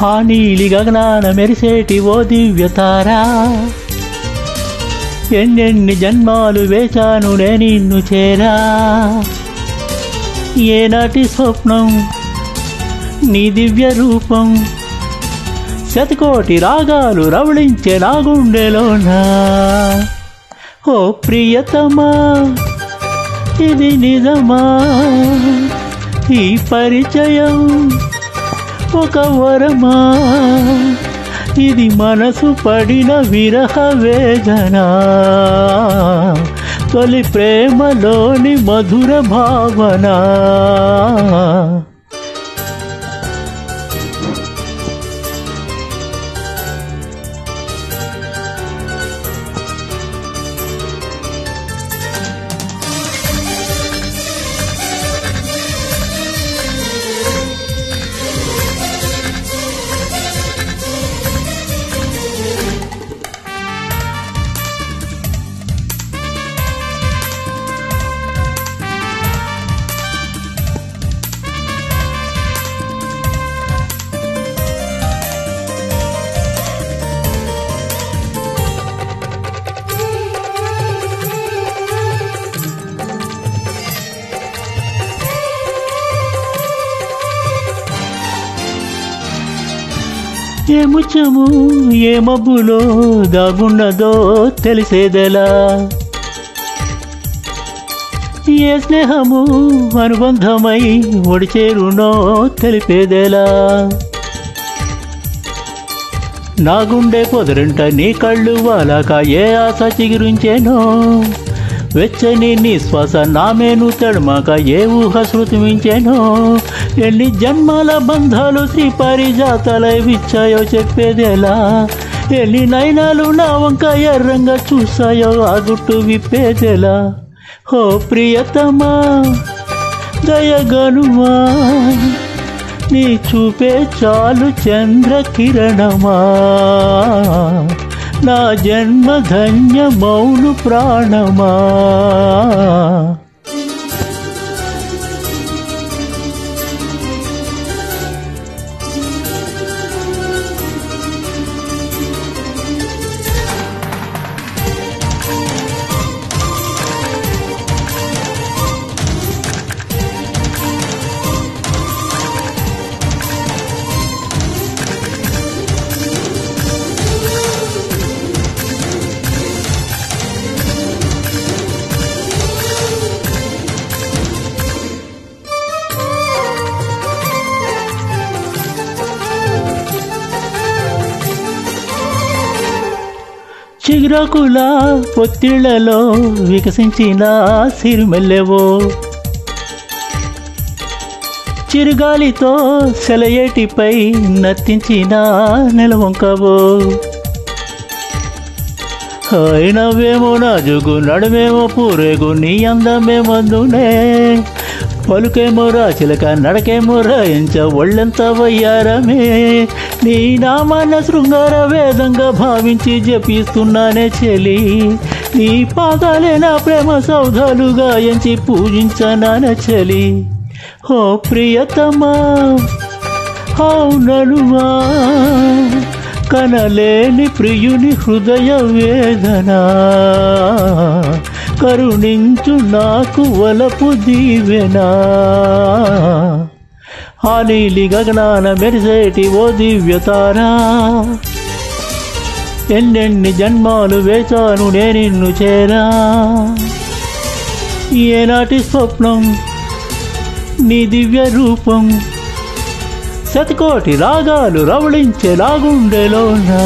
ఆ నీలి గగనాన మెరిసేటి ఓ దివ్యతారా, ఎన్నెన్ని జన్మాలు వేచాను నే నిన్ను చేరా. ఏనాటి స్వప్నం నీ దివ్య రూపం, శతకోటి రాగాలు రవళించే నా గుండెలోనా. ఓ ప్రియతమా ఇది నిజమా, ఈ పరిచయం ఒక వరమా, ఇది మనసు పడిన విరహ వేదన, తొలి ప్రేమలోని మధుర భావన. ఏ ముచ్చము ఏ మబ్బులో దాగున్నదో తెలిసేదెలా, ఏ స్నేహము అనుబంధమై ఒడిచేరునో తెలిపేదెలా. నా గుండె పొదరింట నీ కళ్ళు వాలాక ఏ ఆశ చిగురించేనో, వెచ్చని నీ శ్వాస నామేను తడమాక ఏ ఊహ శృతిమించేనో. ఎన్ని జన్మాల బంధాలు శ్రీ పారిజాతాలై విచ్చాయో చెప్పేదెలా, ఎన్ని నయనాలు నా వంక ఎర్రంగా చూసాయో ఆ గుట్టు విప్పేదెలా. ఓ ప్రియతమా దయగనుమా, నీ చూపే చాలు చంద్రకిరణమా, నా జన్మ ధన్యమౌను ప్రాణమా. చిగురాకుల పొత్తిళ్లలో వికసించిన సిరిమెల్లెవో, చిరుగాలితో సెలయేటిపై నర్తించిన నెలవంకవో. అయినవేమో నాజుగు నడుమేమో పూరేగు నీ అందమే మందునే, పలుకేమో రాచిలక నడకేమో రాయించ ఒళ్ళెంత వయ్యారమే. నీ నామాన శృంగార వేదంగా భావించి జపిస్తున్నానే చెలి, నీ పాదాలే నా ప్రేమ సౌధాలుగా ఎంచి పూజించనాన చెలి. ఓ ప్రియతమా అవుననుమా, కనలేని ప్రియుని హృదయ వేదన, కరుణించు నాకు వలపు దీవెనా. ఆ నీలి గగనాన మెరిసేటి ఓ దివ్యతారా, ఎన్నెన్ని జన్మాలు వేచాను నే నిన్ను చేరా. ఏనాటి స్వప్నం నీ దివ్య రూపం, శతకోటి రాగాలు రవళించే నా గుండెలోనా.